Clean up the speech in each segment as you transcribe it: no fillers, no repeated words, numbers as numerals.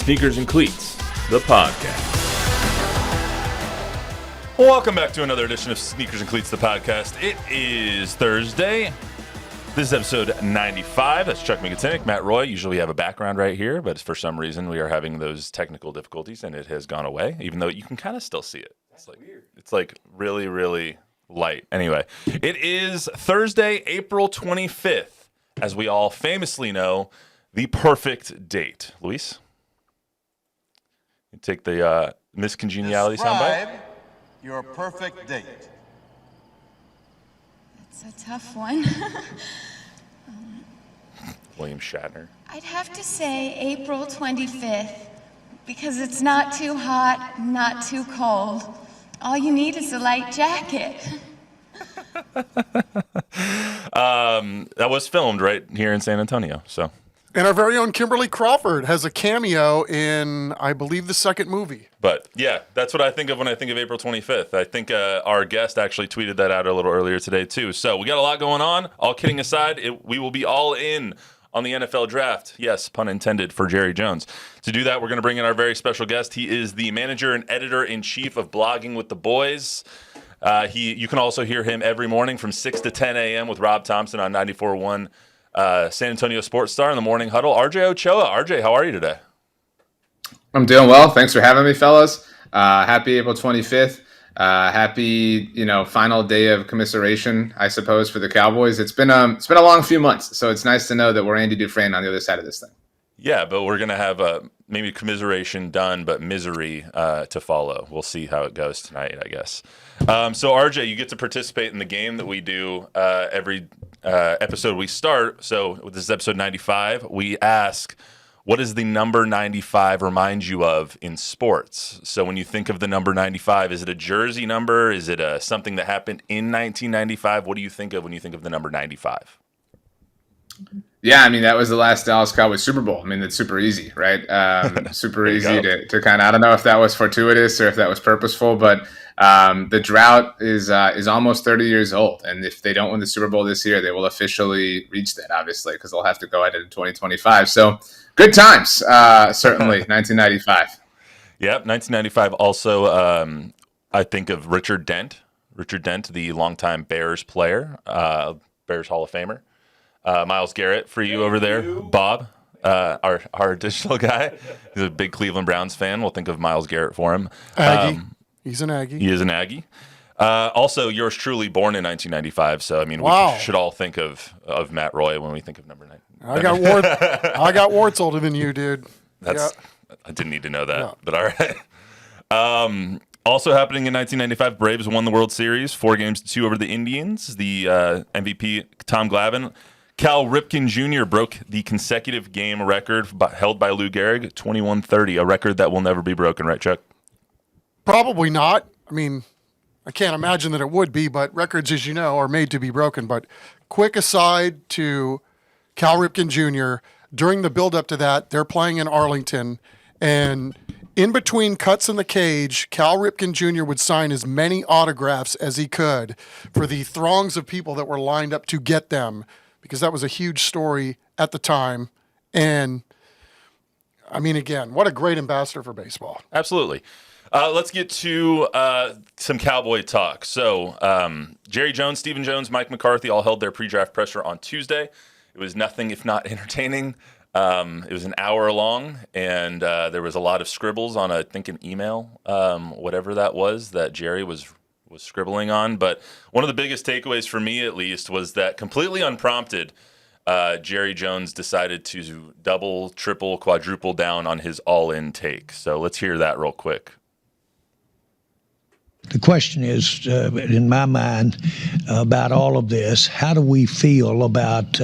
Sneakers and Cleats, the podcast. Welcome back to another edition of Sneakers and Cleats, the podcast. It is Thursday. This is episode 95. That's Chuck McCarthy, Matt Roy. Usually we have a background right here, but for some reason we are having those technical difficulties, and it has gone away, even though you can kind of still see it. It's like weird. It's like really, really light. Anyway, it is Thursday, April 25th, as we all famously know, the perfect date. Luis? You take the miscongeniality soundbite. Your perfect date. It's a tough one. William Shatner. I'd have to say April 25th, because it's not too hot, not too cold. All you need is a light jacket. That was filmed right here in San Antonio, so. And our very own Kimberly Crawford has a cameo in, I believe, the second movie. But, yeah, that's what I think of when I think of April 25th. I think our guest actually tweeted that out a little earlier today, too. So we got a lot going on. All kidding aside, we will be all in on the NFL draft. Yes, pun intended, for Jerry Jones. To do that, we're going to bring in our very special guest. He is the manager and editor-in-chief of Blogging with the Boys. You can also hear him every morning from 6 to 10 a.m. with Rob Thompson on 94.1 San Antonio Sports Star in the Morning Huddle. RJ Ochoa. RJ, how are you today? I'm doing well. Thanks for having me, fellas. Happy April 25th. Happy, final day of commiseration, I suppose, for the Cowboys. It's been a long few months, so it's nice to know that we're Andy Dufresne on the other side of this thing. Yeah, but we're gonna have maybe commiseration done, but misery to follow. We'll see how it goes tonight, I guess. So RJ, you get to participate in the game that we do every episode we start. So this is episode 95. We ask, what does the number 95 remind you of in sports? So when you think of the number 95, is it a jersey number? Is it something that happened in 1995? What do you think of when you think of the number 95? Yeah, that was the last Dallas Cowboys Super Bowl. It's super easy, right? Super easy to kind of, I don't know if that was fortuitous or if that was purposeful, but the drought is almost 30 years old. And if they don't win the Super Bowl this year, they will officially reach that, obviously, because they'll have to go at it in 2025. So good times, certainly, 1995. Yep, 1995. Also, I think of Richard Dent. Richard Dent, the longtime Bears player, Bears Hall of Famer. Myles Garrett for you over there. Bob, our additional guy. He's a big Cleveland Browns fan. We'll think of Myles Garrett for him. Aggie. He's an Aggie. He is an Aggie. Also, yours truly born in 1995. So, wow. We should all think of Matt Roy when we think of number 9. I got warts older than you, dude. I didn't need to know that, but all right. Also happening in 1995, Braves won the World Series, 4-2 over the Indians. The MVP, Tom Glavine. Cal Ripken Jr. broke the consecutive game record held by Lou Gehrig, 21-30, a record that will never be broken, right, Chuck? Probably not. I can't imagine that it would be, but records, as you know, are made to be broken. But quick aside to Cal Ripken Jr., during the build-up to that, they're playing in Arlington, and in between cuts in the cage, Cal Ripken Jr. would sign as many autographs as he could for the throngs of people that were lined up to get them, because that was a huge story at the time. And, again, what a great ambassador for baseball. Absolutely. Let's get to some Cowboy talk. So Jerry Jones, Stephen Jones, Mike McCarthy all held their pre-draft presser on Tuesday. It was nothing if not entertaining. It was an hour long, and there was a lot of scribbles on, an email, whatever that was, that Jerry was scribbling on. But one of the biggest takeaways for me, at least, was that completely unprompted, Jerry Jones decided to double, triple, quadruple down on his all-in take. So let's hear that real quick. The question is, in my mind, about all of this, how do we feel about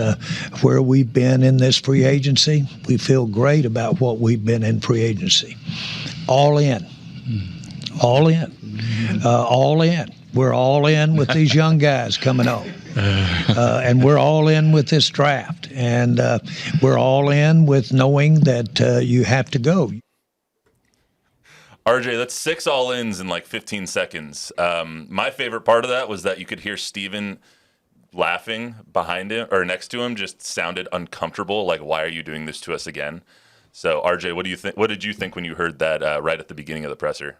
where we've been in this free agency? We feel great about what we've been in free agency. All in. All in. All in. We're all in with these young guys coming up. And we're all in with this draft. And we're all in with knowing that you have to go. RJ, that's 6 all-ins in like 15 seconds. My favorite part of that was that you could hear Steven laughing behind him or next to him, just sounded uncomfortable. Like, why are you doing this to us again? So, RJ, what do you think? What did you think when you heard that right at the beginning of the presser?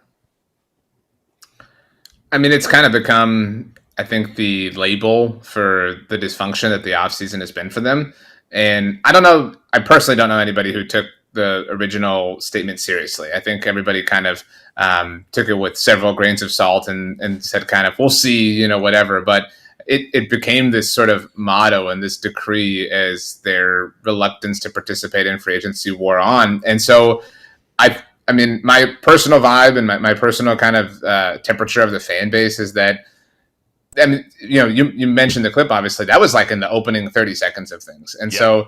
I mean, it's kind of become, I think, the label for the dysfunction that the offseason has been for them. And I don't know, I personally don't know anybody who took the original statement seriously. I think everybody kind of took it with several grains of salt and said kind of, we'll see, whatever. But it became this sort of motto and this decree as their reluctance to participate in free agency wore on. And so I mean, my personal vibe and my personal kind of temperature of the fan base is that, I mean, you mentioned the clip, obviously. That was like in the opening 30 seconds of things. And so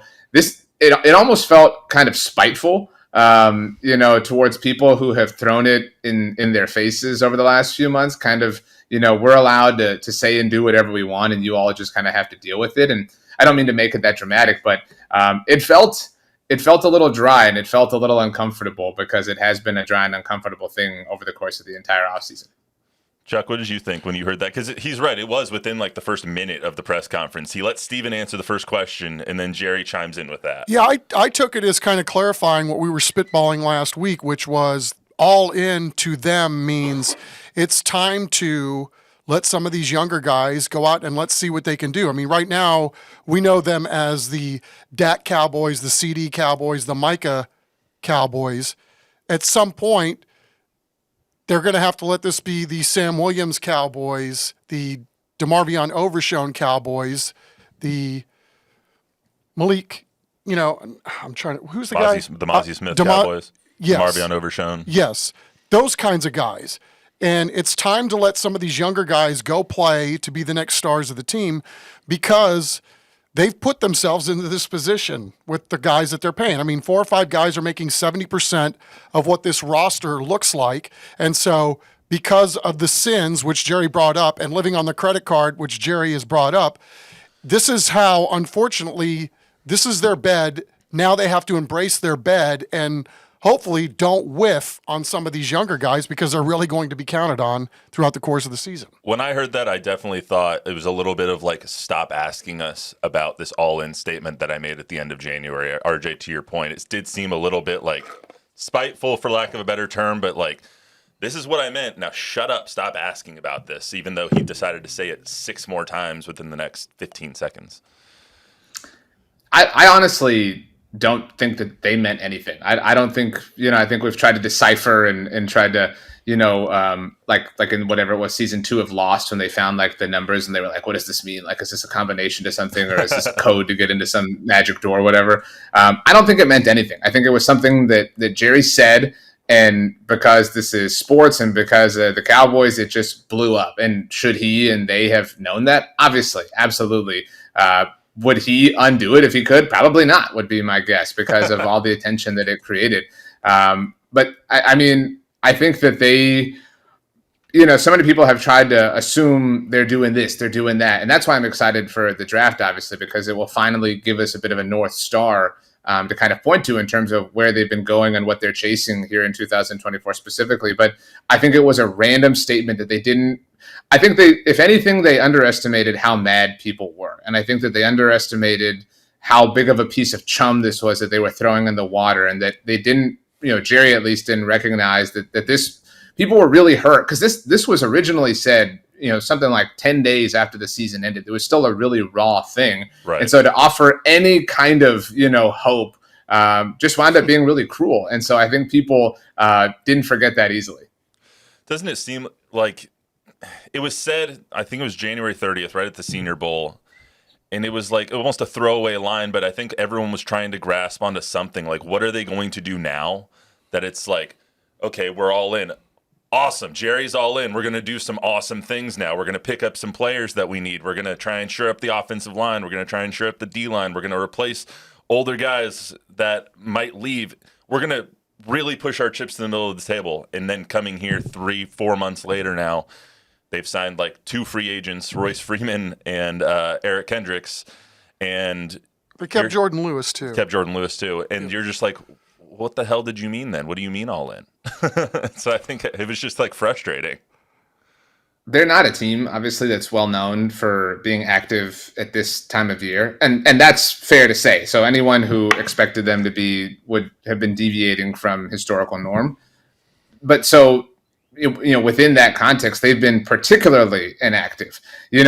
it almost felt kind of spiteful, towards people who have thrown it in their faces over the last few months. Kind of, we're allowed to say and do whatever we want, and you all just kind of have to deal with it. And I don't mean to make it that dramatic, but it felt a little dry and it felt a little uncomfortable because it has been a dry and uncomfortable thing over the course of the entire offseason. Chuck, what did you think when you heard that? Because he's right. It was within like the first minute of the press conference. He let Steven answer the first question, and then Jerry chimes in with that. Yeah, I took it as kind of clarifying what we were spitballing last week, which was all in to them means it's time to let some of these younger guys go out and let's see what they can do. I mean, right now, we know them as the Dak Cowboys, the CD Cowboys, the Micah Cowboys. At some point, they're going to have to let this be the Sam Williams Cowboys, the DeMarvion Overshown Cowboys, the Malik, I'm trying to, who's the guy? The Mozzie Smith Cowboys. Yes. DeMarvion Overshown. Yes. Those kinds of guys. And it's time to let some of these younger guys go play to be the next stars of the team because they've put themselves into this position with the guys that they're paying. I mean, 4 or 5 guys are making 70% of what this roster looks like. And so because of the sins, which Jerry brought up, and living on the credit card, which Jerry has brought up, this is how, unfortunately, this is their bed. Now they have to embrace their bed and hopefully don't whiff on some of these younger guys because they're really going to be counted on throughout the course of the season. When I heard that, I definitely thought it was a little bit of like, stop asking us about this all-in statement that I made at the end of January. RJ, to your point, it did seem a little bit like spiteful, for lack of a better term, but like, this is what I meant. Now shut up, stop asking about this, even though he decided to say it 6 more times within the next 15 seconds. I honestly don't think that they meant anything. I don't think, I think we've tried to decipher and tried to, like in whatever it was, season 2 of Lost, when they found like the numbers and they were like, what does this mean? Like, is this a combination to something, or is this a code to get into some magic door or whatever? I don't think it meant anything. I think it was something that Jerry said, and because this is sports and because of the Cowboys, it just blew up. And should he and they have known that? Obviously, absolutely. Would he undo it if he could? Probably not, would be my guess, because of all the attention that it created. But I mean, I think that they, so many people have tried to assume they're doing this, they're doing that. And that's why I'm excited for the draft, obviously, because it will finally give us a bit of a North Star to kind of point to in terms of where they've been going and what they're chasing here in 2024 specifically. But I think it was a random statement that they didn't. I think if anything, they underestimated how mad people were. And I think that they underestimated how big of a piece of chum this was that they were throwing in the water, and that they didn't, Jerry at least didn't recognize that this, people were really hurt, because this was originally said, something like 10 days after the season ended. It was still a really raw thing. Right. And so to offer any kind of, hope just wound up being really cruel. And so I think people didn't forget that easily. Doesn't it seem like it was said, I think it was January 30th, right at the Senior Bowl, and it was like almost a throwaway line, but I think everyone was trying to grasp onto something like, what are they going to do now? That it's like, okay, we're all in. Awesome. Jerry's all in. We're going to do some awesome things now. We're going to pick up some players that we need. We're going to try and shore up the offensive line. We're going to try and shore up the D-line. We're going to replace older guys that might leave. We're going to really push our chips in the middle of the table. And then coming here 3-4 months later now, they've signed like 2 free agents, Royce Freeman and Eric Kendricks. And they kept Jordan Lewis too. And you're just like, what the hell did you mean then? What do you mean all in? So I think it was just like frustrating. they're not a team, obviously, that's well known for being active at this time of year, and that's fair to say. So anyone who expected them to be would have been deviating from historical norm. But so within that context, they've been particularly inactive.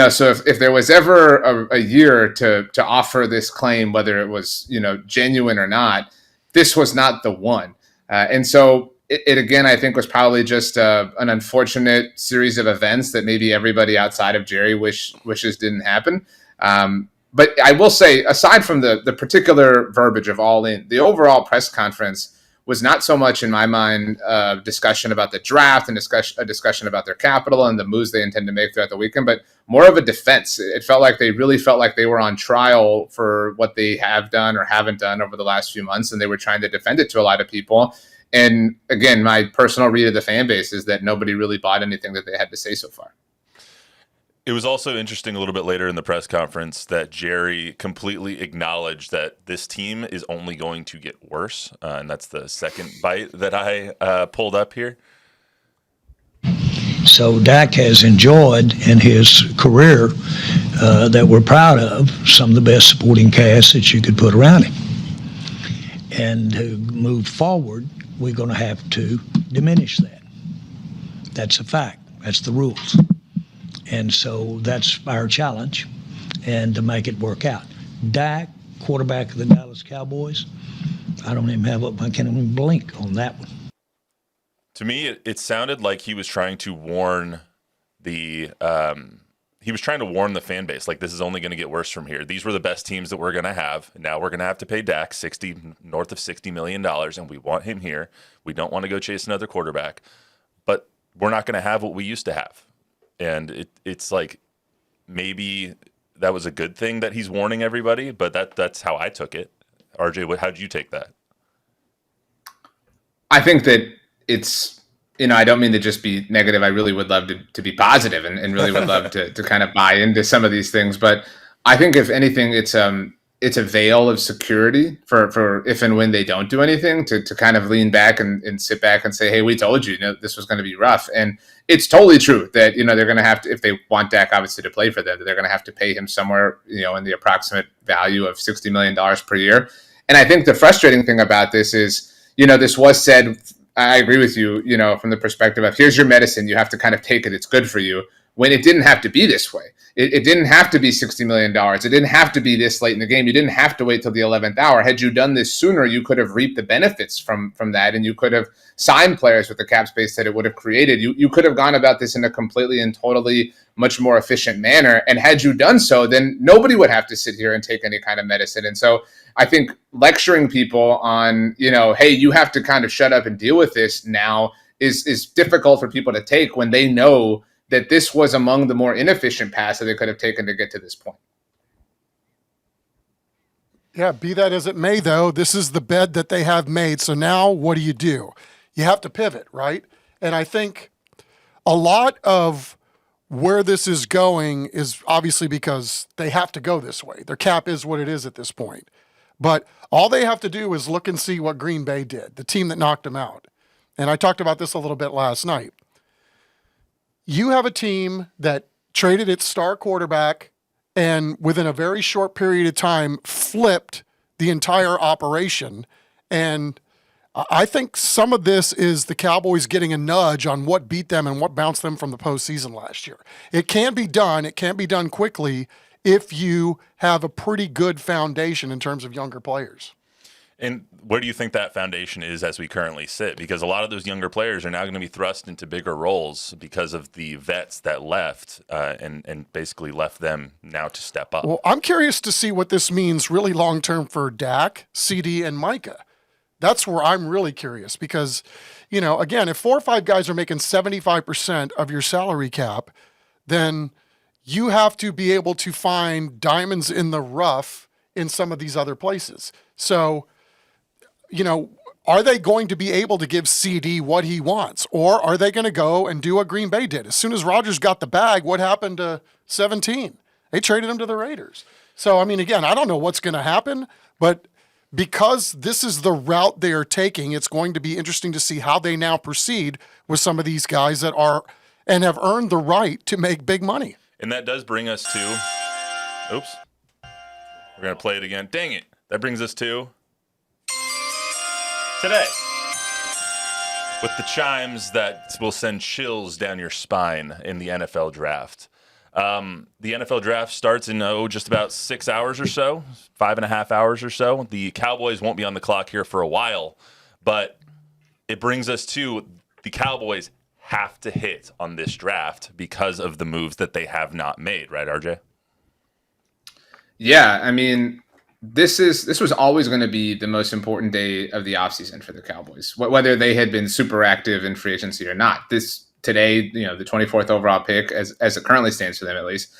So if there was ever a year to offer this claim, whether it was genuine or not, this was not the one. And so it again, I think, was probably just an unfortunate series of events that maybe everybody outside of Jerry wishes didn't happen. But I will say, aside from the particular verbiage of all in, the overall press conference was not so much, in my mind, a discussion about the draft and a discussion about their capital and the moves they intend to make throughout the weekend, but more of a defense. It felt like they really felt like they were on trial for what they have done or haven't done over the last few months, and they were trying to defend it to a lot of people. And again, my personal read of the fan base is that nobody really bought anything that they had to say so far. It was also interesting a little bit later in the press conference that Jerry completely acknowledged that this team is only going to get worse. And that's the second bite that I pulled up here. So Dak has enjoyed in his career that we're proud of some of the best supporting cast that you could put around him. And to move forward, we're going to have to diminish that. That's a fact. That's the rules. And so that's our challenge, and to make it work out. Dak, quarterback of the Dallas Cowboys, I can't even blink on that one. To me, it sounded like he was trying to warn the fan base, like, this is only going to get worse from here. These were the best teams that we're going to have. Now we're going to have to pay Dak north of $60 million, and we want him here. We don't want to go chase another quarterback, but we're not going to have what we used to have. And it's like, maybe that was a good thing that he's warning everybody, but that's how I took it. RJ, how did you take that? I think that it's, I don't mean to just be negative. I really would love to be positive and really would love to kind of buy into some of these things. But I think if anything, it's a veil of security for if and when they don't do anything, to kind of lean back and sit back and say, hey, we told you, this was going to be rough. And it's totally true that, they're going to have to, if they want Dak obviously to play for them, they're going to have to pay him somewhere, in the approximate value of $60 million per year. And I think the frustrating thing about this is, this was said, I agree with you, from the perspective of, here's your medicine, you have to kind of take it, it's good for you, when it didn't have to be this way. It didn't have to be $60 million. It didn't have to be this late in the game. You didn't have to wait till the 11th hour. Had you done this sooner, you could have reaped the benefits from that, and you could have signed players with the cap space that it would have created. You could have gone about this in a completely and totally much more efficient manner. And had you done so, then nobody would have to sit here and take any kind of medicine. And so I think lecturing people on, hey, you have to kind of shut up and deal with this now is difficult for people to take when they know that this was among the more inefficient paths that they could have taken to get to this point. Yeah, be that as it may, though, this is the bed that they have made. So now what do? You have to pivot, right? And I think a lot of where this is going is obviously because they have to go this way. Their cap is what it is at this point. But all they have to do is look and see what Green Bay did, the team that knocked them out. And I talked about this a little bit last night. You have a team that traded its star quarterback and within a very short period of time flipped the entire operation. And I think some of this is the Cowboys getting a nudge on what beat them and what bounced them from the postseason last year. It can be done. It can be done quickly if you have a pretty good foundation in terms of younger players. And where do you think that foundation is as we currently sit? Because a lot of those younger players are now going to be thrust into bigger roles because of the vets that left and basically left them now to step up. Well, I'm curious to see what this means really long-term for Dak, CD, and Micah. That's where I'm really curious because, again, if 4 or 5 guys are making 75% of your salary cap, then you have to be able to find diamonds in the rough in some of these other places. So, are they going to be able to give CD what he wants? Or are they going to go and do what Green Bay did? As soon as Rodgers got the bag, what happened to 17? They traded him to the Raiders. So, again, I don't know what's going to happen, but because this is the route they are taking, it's going to be interesting to see how they now proceed with some of these guys that are and have earned the right to make big money. And that does bring us to, oops, we're going to play it again. Dang it. That brings us to today, with the chimes that will send chills down your spine in the NFL draft. The NFL draft starts in just about 6 hours or so, 5.5 hours or so. The Cowboys won't be on the clock here for a while, but it brings us to the Cowboys have to hit on this draft because of the moves that they have not made, right, RJ? Yeah, I mean, this was always going to be the most important day of the offseason for the Cowboys, whether they had been super active in free agency or not. This today, the 24th overall pick, as it currently stands for them at least,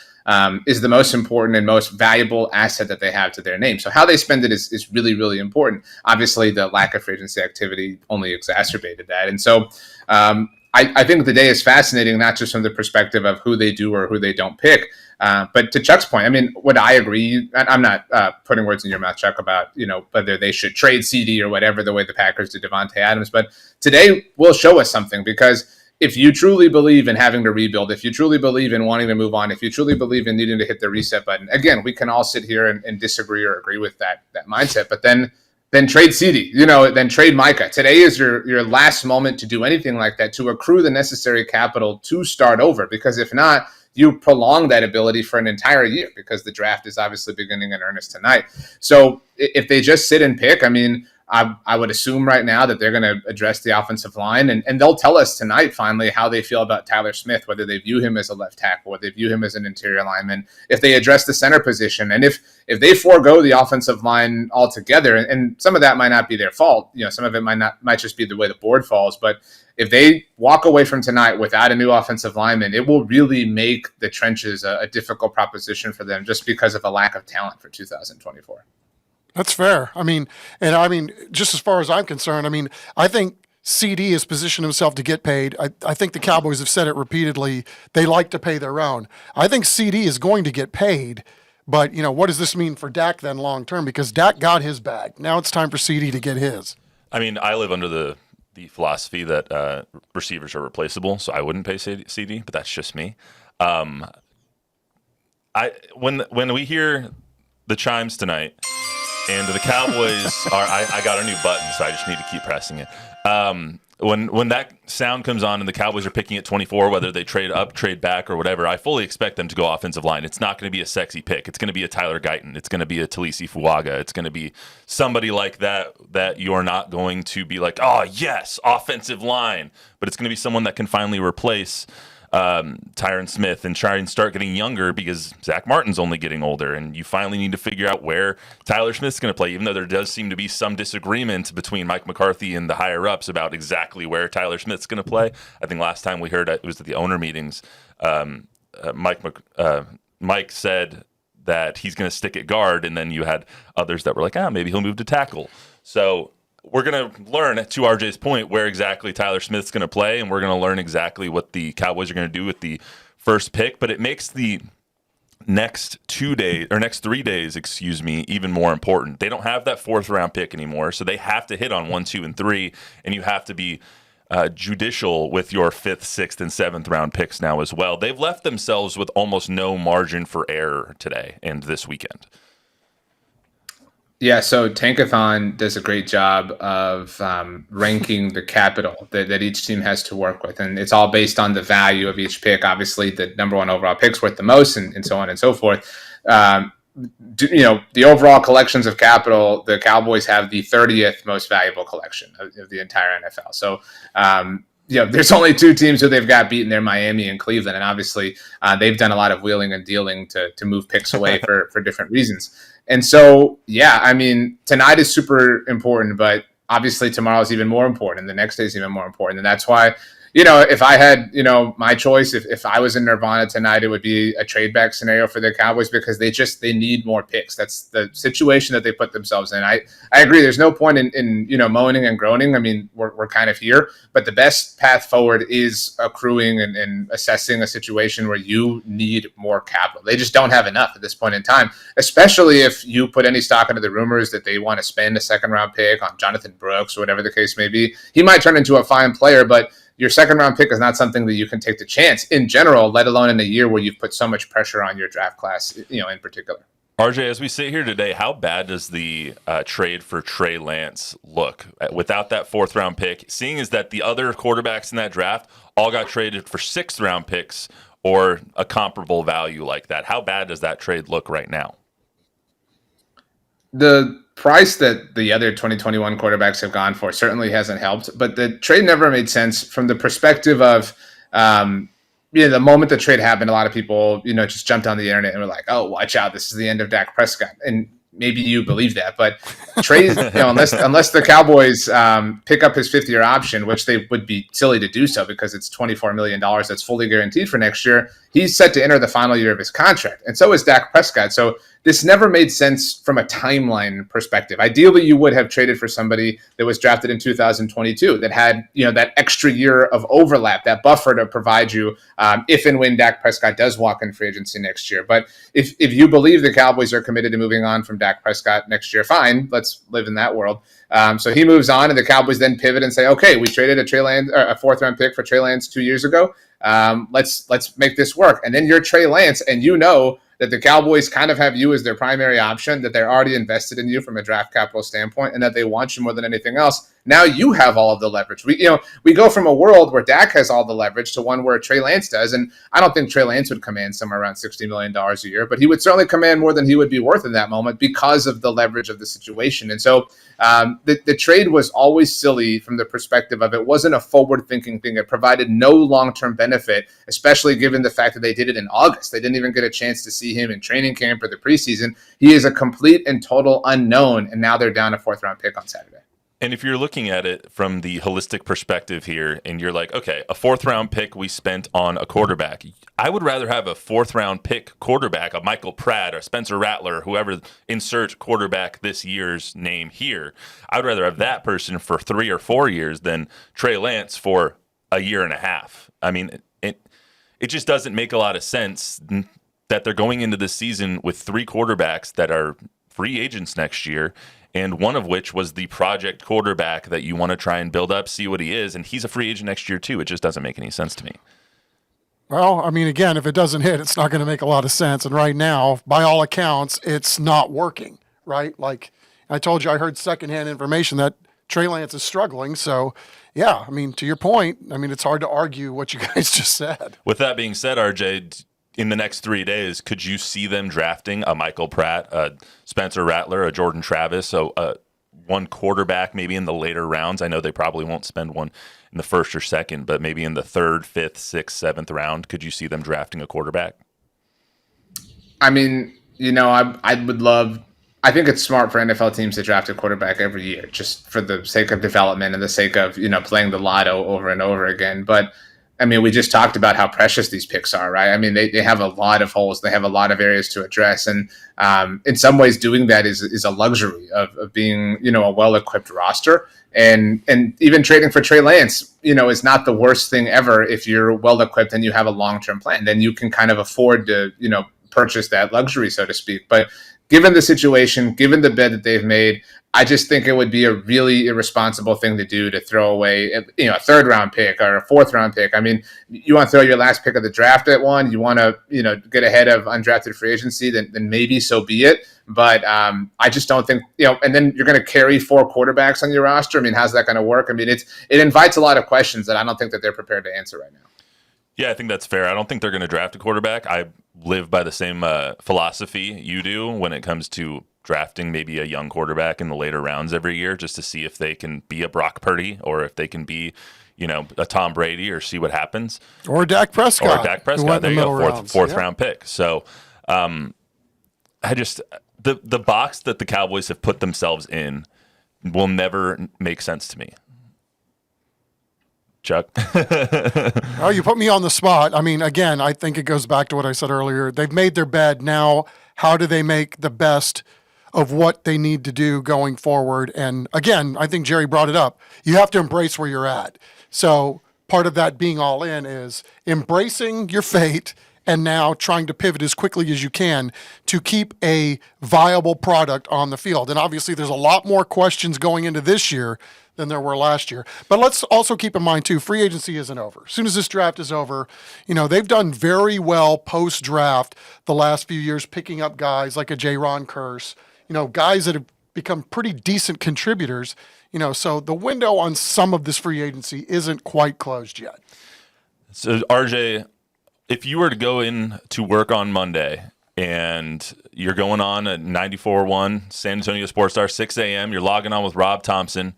is the most important and most valuable asset that they have to their name. So how they spend it is really, really important. Obviously, the lack of free agency activity only exacerbated that. And so I think the day is fascinating, not just from the perspective of who they do or who they don't pick, but to Chuck's point, I mean, would I agree? I'm not putting words in your mouth, Chuck, about whether they should trade CD or whatever, the way the Packers did Devontae Adams. But today will show us something, because if you truly believe in having to rebuild, if you truly believe in wanting to move on, if you truly believe in needing to hit the reset button, again, we can all sit here and disagree or agree with that mindset. But then trade CD, then trade Micah. Today is your last moment to do anything like that, to accrue the necessary capital to start over. Because if not, you prolong that ability for an entire year, because the draft is obviously beginning in earnest tonight. So if they just sit and pick, I mean, I would assume right now that they're going to address the offensive line, and they'll tell us tonight finally how they feel about Tyler Smith, whether they view him as a left tackle, whether they view him as an interior lineman, if they address the center position, and if they forego the offensive line altogether. And some of that might not be their fault, some of it might just be the way the board falls. But if they walk away from tonight without a new offensive lineman, it will really make the trenches a difficult proposition for them, just because of a lack of talent for 2024. That's fair. I mean, just as far as I'm concerned, I think CD has positioned himself to get paid. I think the Cowboys have said it repeatedly. They like to pay their own. I think CD is going to get paid, but what does this mean for Dak then long term? Because Dak got his bag. Now it's time for CD to get his. I mean, I live under the philosophy that receivers are replaceable, so I wouldn't pay CD, but that's just me. When we hear the chimes tonight, and the Cowboys are, I got a new button, so I just need to keep pressing it. When that sound comes on and the Cowboys are picking at 24, whether they trade up, trade back, or whatever, I fully expect them to go offensive line. It's not going to be a sexy pick. It's going to be a Tyler Guyton. It's going to be a Talisi Fuaga. It's going to be somebody like that you're not going to be like, oh, yes, offensive line. But it's going to be someone that can finally replace Tyron Smith and try and start getting younger, because Zach Martin's only getting older, and you finally need to figure out where Tyler Smith's going to play, even though there does seem to be some disagreement between Mike McCarthy and the higher-ups about exactly where Tyler Smith's going to play. I think last time we heard it was at the owner meetings. Mike said that he's going to stick at guard, and then you had others that were like, maybe he'll move to tackle. So we're going to learn, to RJ's point, where exactly Tyler Smith's going to play, and we're going to learn exactly what the Cowboys are going to do with the first pick. But it makes the next 3 days, even more important. They don't have that fourth round pick anymore, so they have to hit on 1, 2, and 3, and you have to be judicial with your 5th, 6th, and 7th round picks now as well. They've left themselves with almost no margin for error today and this weekend. Yeah, so Tankathon does a great job of ranking the capital that each team has to work with. And it's all based on the value of each pick. Obviously, the number one overall pick's worth the most, and so on and so forth. The overall collections of capital, the Cowboys have the 30th most valuable collection of the entire NFL. So, there's only 2 teams who they've got beaten. They're Miami and Cleveland. And obviously, they've done a lot of wheeling and dealing to move picks away for different reasons. And so, tonight is super important, but obviously tomorrow is even more important, and the next day is even more important. And that's why, if I had, my choice, if I was in Nirvana tonight, it would be a trade back scenario for the Cowboys, because they need more picks. That's the situation that they put themselves in. I agree. There's no point in moaning and groaning. I mean, we're kind of here, but the best path forward is accruing and assessing a situation where you need more capital. They just don't have enough at this point in time, especially if you put any stock into the rumors that they want to spend a 2nd round pick on Jonathan Brooks or whatever the case may be. He might turn into a fine player, but your second round pick is not something that you can take the chance in general, let alone in a year where you've put so much pressure on your draft class, in particular. RJ, as we sit here today, how bad does the trade for Trey Lance look without that fourth round pick? Seeing is that the other quarterbacks in that draft all got traded for sixth round picks or a comparable value like that. How bad does that trade look right now? The price that the other 2021 quarterbacks have gone for certainly hasn't helped, but the trade never made sense from the perspective of, the moment the trade happened, a lot of people, just jumped on the internet and were like, "Oh, watch out! This is the end of Dak Prescott." And maybe you believe that, but Trey, unless the Cowboys pick up his fifth-year option, which they would be silly to do so because it's $24 million that's fully guaranteed for next year, he's set to enter the final year of his contract, and so is Dak Prescott. So this never made sense from a timeline perspective. Ideally, you would have traded for somebody that was drafted in 2022 that had, that extra year of overlap, that buffer to provide you if and when Dak Prescott does walk in free agency next year. But if you believe the Cowboys are committed to moving on from Dak Prescott next year, fine, let's live in that world. So he moves on, and the Cowboys then pivot and say, okay, we traded a fourth round pick for Trey Lance 2 years ago. Let's make this work. And then you're Trey Lance, and that the Cowboys kind of have you as their primary option, that they're already invested in you from a draft capital standpoint, and that they want you more than anything else. Now you have all of the leverage. We go from a world where Dak has all the leverage to one where Trey Lance does, and I don't think Trey Lance would command somewhere around $60 million a year, but he would certainly command more than he would be worth in that moment because of the leverage of the situation. And so the trade was always silly from the perspective of it wasn't a forward-thinking thing. It provided no long-term benefit, especially given the fact that they did it in August. They didn't even get a chance to see him in training camp or the preseason. He is a complete and total unknown, and now they're down a fourth-round pick on Saturday. And if you're looking at it from the holistic perspective here, and you're like, okay, a fourth round pick we spent on a quarterback, I would rather have a fourth round pick quarterback, a Michael Pratt or Spencer Rattler, whoever, insert quarterback this year's name here. I would rather have that person for 3 or 4 years than Trey Lance for a year and a half. I mean, it just doesn't make a lot of sense that they're going into this season with 3 quarterbacks that are free agents next year, and one of which was the project quarterback that you want to try and build up, see what he is, and he's a free agent next year too. It just doesn't make any sense to me. Well, I mean, again, if it doesn't hit, it's not going to make a lot of sense. And right now, by all accounts, it's not working, right? Like I told you, I heard secondhand information that Trey Lance is struggling. So, yeah, I mean, to your point, I mean, it's hard to argue what you guys just said. With that being said, RJ, in the next 3 days, could you see them drafting a Michael Pratt, a Spencer Rattler, a Jordan Travis, so one quarterback maybe in the later rounds? I know they probably won't spend one in the first or second, but maybe in the 3rd, 5th, 6th, 7th round, could you see them drafting a quarterback? I mean, I would love – I think it's smart for NFL teams to draft a quarterback every year just for the sake of development and the sake of, playing the lotto over and over again. But – I mean, we just talked about how precious these picks are, right? I mean, they have a lot of holes. They have a lot of areas to address. And in some ways, doing that is a luxury of being, a well-equipped roster. And even trading for Trey Lance, is not the worst thing ever if you're well-equipped and you have a long-term plan. Then you can kind of afford to, purchase that luxury, so to speak. But given the situation, given the bet that they've made, I just think it would be a really irresponsible thing to do to throw away, a 3rd round pick or a 4th round pick. I mean, you want to throw your last pick of the draft at one, you want to, get ahead of undrafted free agency, then maybe so be it. But I just don't think, and then you're going to carry 4 quarterbacks on your roster. I mean, how's that going to work? I mean, it invites a lot of questions that I don't think that they're prepared to answer right now. Yeah, I think that's fair. I don't think they're going to draft a quarterback. I live by the same philosophy you do when it comes to drafting maybe a young quarterback in the later rounds every year just to see if they can be a Brock Purdy or if they can be, a Tom Brady or see what happens. Or a Dak Prescott. There you go, fourth round pick. So the box that the Cowboys have put themselves in will never make sense to me. Chuck? Oh, you put me on the spot. I mean, again, I think it goes back to what I said earlier. They've made their bed. Now, how do they make the best of what they need to do going forward? And again, I think Jerry brought it up. You have to embrace where you're at. So part of that being all in is embracing your fate and now trying to pivot as quickly as you can to keep a viable product on the field. And obviously there's a lot more questions going into this year than there were last year. But let's also keep in mind too, free agency isn't over. As soon as this draft is over, they've done very well post-draft the last few years, picking up guys like a J-Ron Curse, guys that have become pretty decent contributors, so the window on some of this free agency isn't quite closed yet. So RJ, if you were to go in to work on Monday and you're going on at 94.1 San Antonio Sports Star, 6 a.m., you're logging on with Rob Thompson,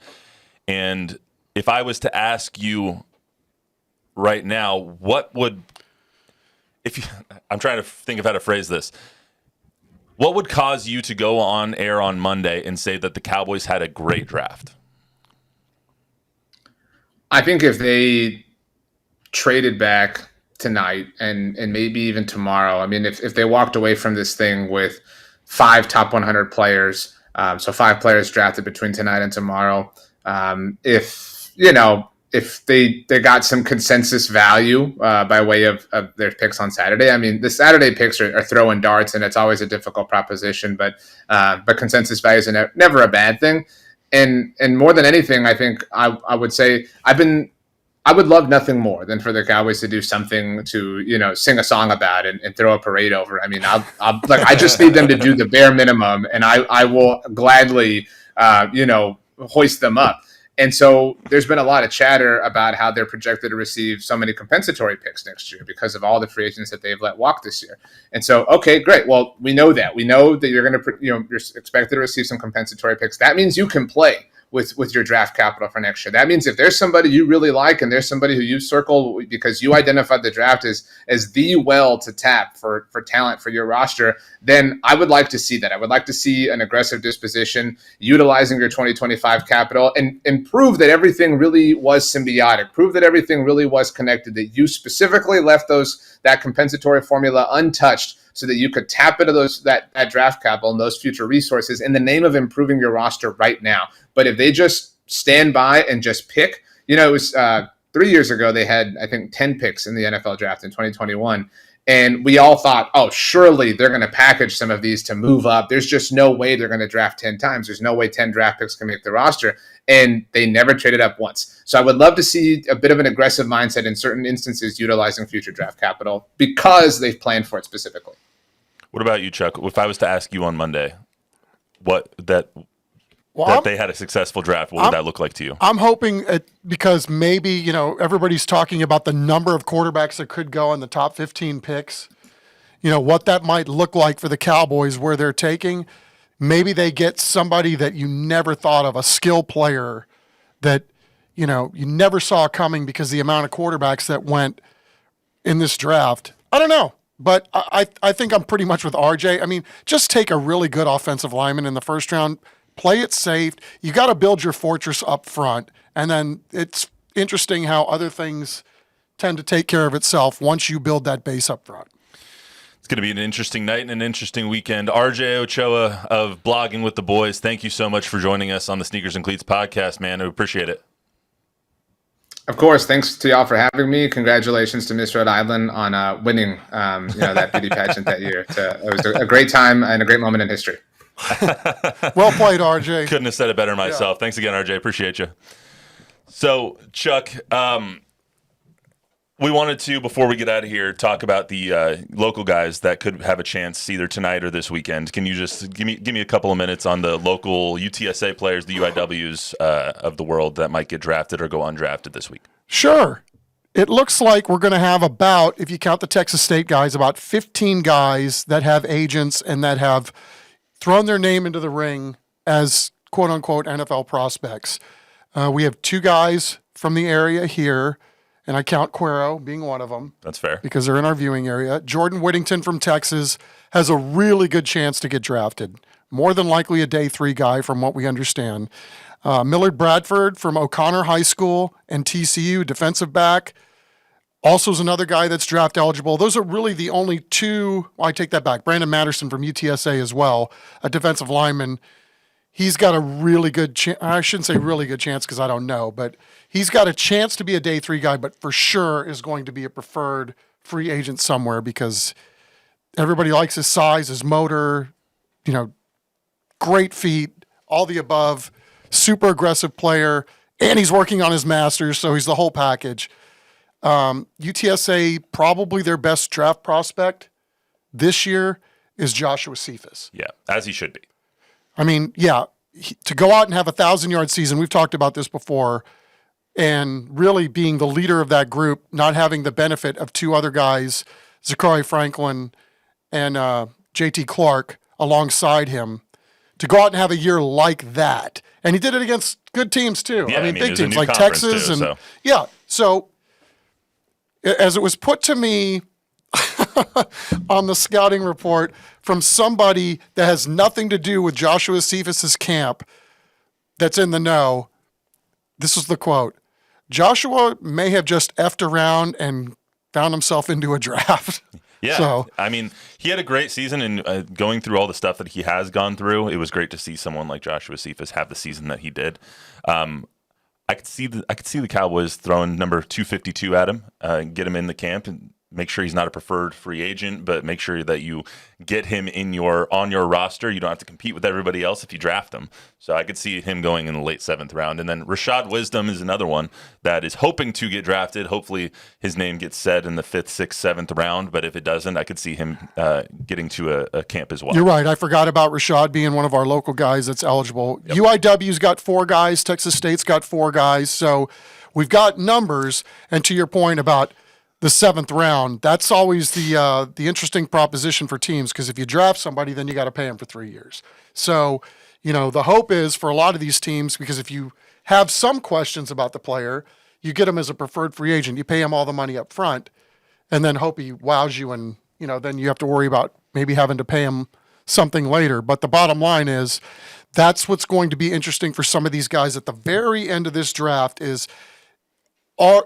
and if I was to ask you right now, I'm trying to think of how to phrase this. What would cause you to go on air on Monday and say that the Cowboys had a great draft? I think if they traded back tonight and maybe even tomorrow, if they walked away from this thing with 5 top 100 players, so 5 players drafted between tonight and tomorrow, if they got some consensus value by way of their picks on Saturday. The Saturday picks are throwing darts, and it's always a difficult proposition, but consensus value is never a bad thing. And more than anything, I think I would say I would love nothing more than for the Cowboys to do something to sing a song about and throw a parade over. I just need them to do the bare minimum, and I will gladly hoist them up. And so there's been a lot of chatter about how they're projected to receive so many compensatory picks next year because of all the free agents that they've let walk this year. And so, okay, great. Well, we know that. We know that you're going to, you're expected to receive some compensatory picks. That means you can play with your draft capital for next year. That means if there's somebody you really like and there's somebody who you circle because you identified the draft as the well to tap for talent for your roster, then I would like to see that. I would like to see an aggressive disposition, utilizing your 2025 capital and prove that everything really was symbiotic, prove that everything really was connected, that you specifically left that compensatory formula untouched so that you could tap into that draft capital and those future resources in the name of improving your roster right now. But if they just stand by and just pick, it was 3 years ago they had, I think, 10 picks in the NFL draft in 2021. And we all thought, oh, surely they're going to package some of these to move up. There's just no way they're going to draft 10 times. There's no way 10 draft picks can make the roster. And they never traded up once. So I would love to see a bit of an aggressive mindset in certain instances utilizing future draft capital because they've planned for it specifically. What about you, Chuck? If I was to ask you on Monday that they had a successful draft, what would that look like to you? I'm hoping because maybe, everybody's talking about the number of quarterbacks that could go in the top 15 picks, what that might look like for the Cowboys where they're taking. Maybe they get somebody that you never thought of, a skill player that, you never saw coming because the amount of quarterbacks that went in this draft. I don't know. But I think I'm pretty much with RJ. Just take a really good offensive lineman in the first round, play it safe. You got to build your fortress up front. And then it's interesting how other things tend to take care of itself once you build that base up front. It's going to be an interesting night and an interesting weekend. RJ Ochoa of Blogging with the Boys, thank you so much for joining us on the Sneakers and Cleats podcast, man. I appreciate it. Of course. Thanks to y'all for having me. Congratulations to Miss Rhode Island on winning that beauty pageant that year. It was a great time and a great moment in history. Well played, RJ. Couldn't have said it better myself. Yeah. Thanks again, RJ. Appreciate you. So, Chuck, we wanted to, before we get out of here, talk about the local guys that could have a chance either tonight or this weekend. Can you just give me a couple of minutes on the local UTSA players, the UIWs of the world that might get drafted or go undrafted this week? Sure. It looks like we're going to have about, if you count the Texas State guys, about 15 guys that have agents and that have thrown their name into the ring as quote-unquote NFL prospects. We have 2 guys from the area here, and I count Cuero being one of them. That's fair. Because they're in our viewing area. Jordan Whittington from Texas has a really good chance to get drafted. More than likely a day 3 guy from what we understand. Millard Bradford from O'Connor High School and TCU, defensive back. Also is another guy that's draft eligible. Those are really the only 2. Well, I take that back. Brandon Matterson from UTSA as well, a defensive lineman. He's got a really good chance. I shouldn't say really good chance because I don't know, but he's got a chance to be a day 3 guy, but for sure is going to be a preferred free agent somewhere because everybody likes his size, his motor, great feet, all the above, super aggressive player, and he's working on his masters, so he's the whole package. UTSA, probably their best draft prospect this year is Joshua Cephas. Yeah, as he should be. I mean, to go out and have a 1,000-yard season, we've talked about this before, and really being the leader of that group, not having the benefit of two other guys, Zachary Franklin and JT Clark, alongside him, to go out and have a year like that. And he did it against good teams, too. Yeah, I mean it big was a teams new like conference, Texas. too, And yeah, so as it was put to me on the scouting report from somebody that has nothing to do with Joshua Cephas's camp that's in the know, this was the quote. Joshua may have just effed around and found himself into a draft. Yeah, so, I mean, he had a great season, and going through all the stuff that he has gone through, it was great to see someone like Joshua Cephas have the season that he did. I could see the Cowboys throwing number 252 at him, get him in the camp, and make sure he's not a preferred free agent, but make sure that you get him on your roster. You don't have to compete with everybody else if you draft him. So I could see him going in the late 7th round. And then Rashad Wisdom is another one that is hoping to get drafted. Hopefully his name gets said in the 5th, 6th, 7th round. But if it doesn't, I could see him getting to a camp as well. You're right. I forgot about Rashad being one of our local guys that's eligible. Yep. UIW's got 4 guys. Texas State's got 4 guys. So we've got numbers. And to your point about the 7th round, that's always the interesting proposition for teams, because if you draft somebody, then you got to pay them for 3 years. So, the hope is for a lot of these teams, because if you have some questions about the player, you get him as a preferred free agent. You pay him all the money up front and then hope he wows you, and, then you have to worry about maybe having to pay him something later. But the bottom line is that's what's going to be interesting for some of these guys at the very end of this draft is,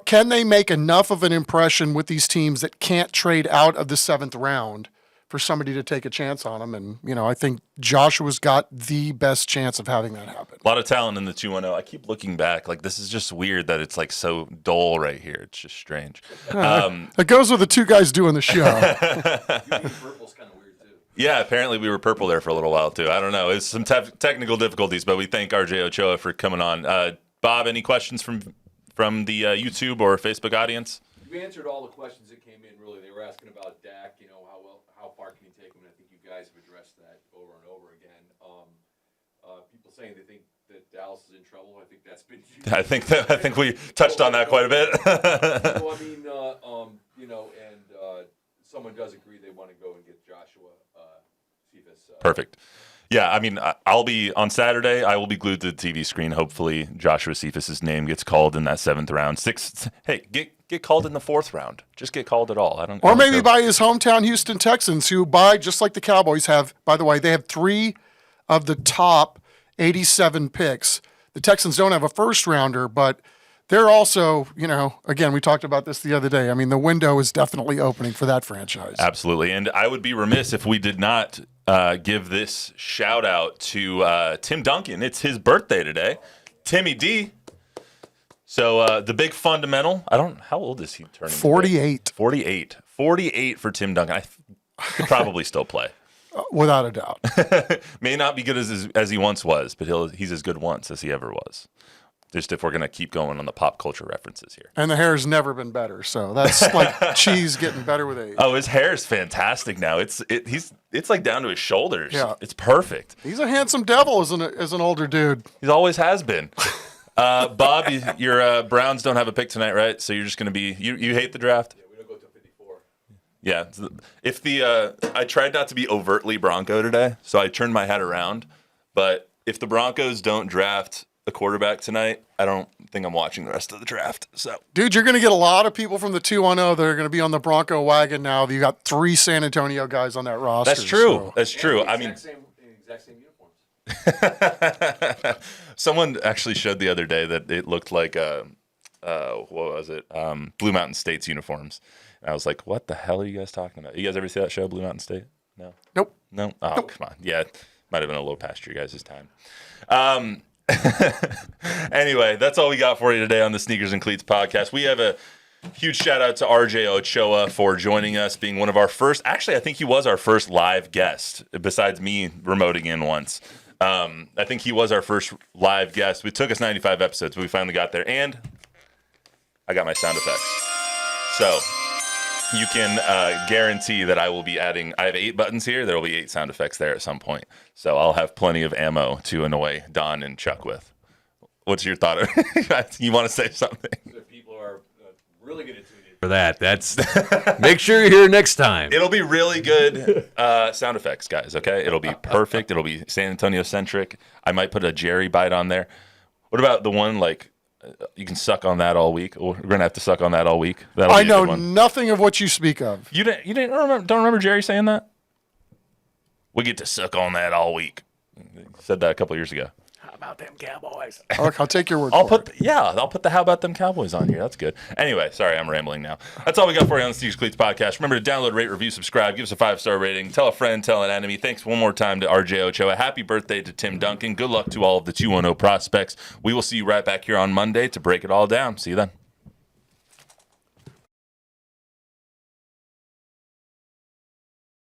can they make enough of an impression with these teams that can't trade out of the 7th round for somebody to take a chance on them? And, I think Joshua's got the best chance of having that happen. A lot of talent in the 2-1-0. I keep looking back. Like, this is just weird that it's, like, so dull right here. It's just strange. It goes with the 2 guys doing the show. Purple's kind of weird, too. Yeah, apparently we were purple there for a little while, too. I don't know. It's some technical difficulties, but we thank RJ Ochoa for coming on. Bob, any questions from the YouTube or Facebook audience? You answered all the questions that came in, really. They were asking about Dak, how far can he take him, and I think you guys have addressed that over and over again. People saying they think that Dallas is in trouble. I think that's been huge. I think we touched on that quite a bit. And someone does agree they want to go and get Joshua Cephas. Perfect. Yeah, I mean, I'll be on Saturday. I will be glued to the TV screen. Hopefully, Joshua Cephas' name gets called in that 7th round. 6th, hey, get called in the 4th round. Just get called at all. Or maybe by his hometown Houston Texans, who just like the Cowboys have. By the way, they have 3 of the top 87 picks. The Texans don't have a first rounder, but they're also, again, we talked about this the other day. I mean, the window is definitely opening for that franchise. Absolutely, and I would be remiss if we did not give this shout out to Tim Duncan. It's his birthday today, Timmy D. So the big fundamental. How old is he turning? 48. 48 for Tim Duncan. I could probably still play. Without a doubt. May not be good as he once was, but he's as good once as he ever was. Just if we're going to keep going on the pop culture references here. And the hair's never been better, so that's like cheese getting better with age. Oh, his hair's fantastic now. It's like down to his shoulders. Yeah. It's perfect. He's a handsome devil as an older dude. He always has been. Bob, your Browns don't have a pick tonight, right? So you're just going to be you hate the draft? Yeah, we don't go to 54. Yeah. If I tried not to be overtly Bronco today, so I turned my head around. But if the Broncos don't draft a quarterback tonight, I don't think I'm watching the rest of the draft. So, dude, you're going to get a lot of people from the 2-1-0 that are going to be on the Bronco wagon now. You got 3 San Antonio guys on that roster. That's true. So. That's true. I mean, exact same uniforms. Someone actually showed the other day that it looked like what was it? Blue Mountain State's uniforms. And I was like, what the hell are you guys talking about? You guys ever see that show, Blue Mountain State? No. Nope. No. Oh, nope. Come on. Yeah, might have been a little past your guys' time. Anyway, that's all we got for you today on the Sneakers and Cleats podcast. We have Huge shout out to RJ Ochoa for joining us, being one of our first. Actually, I think he was our first live guest, besides me remoting in once. I think he was our first live guest. It took us 95 episodes, but we finally got there. And I got my sound effects. So you can guarantee that I will be adding. I have 8 buttons here. There will be 8 sound effects there at some point. So I'll have plenty of ammo to annoy Don and Chuck with. What's your thought? You want to say something? If people are really going to tune in for that, that's make sure you're here next time. It'll be really good sound effects, guys, okay? It'll be perfect. It'll be San Antonio-centric. I might put a Jerry bite on there. What about the one, like, you can suck on that all week? We're going to have to suck on that all week. That'll I be a good know one. nothing of what you speak of. You don't remember Jerry saying that? We get to suck on that all week. Said that a couple of years ago. How about them Cowboys? Look, I'll take your word I'll for put it. I'll put the How About Them Cowboys on here. That's good. Anyway, sorry, I'm rambling now. That's all we got for you on the Sneakers and Cleats podcast. Remember to download, rate, review, subscribe, give us a 5-star rating, tell a friend, tell an enemy. Thanks one more time to RJ Ochoa. Happy birthday to Tim Duncan. Good luck to all of the 2-1-0 prospects. We will see you right back here on Monday to break it all down. See you then.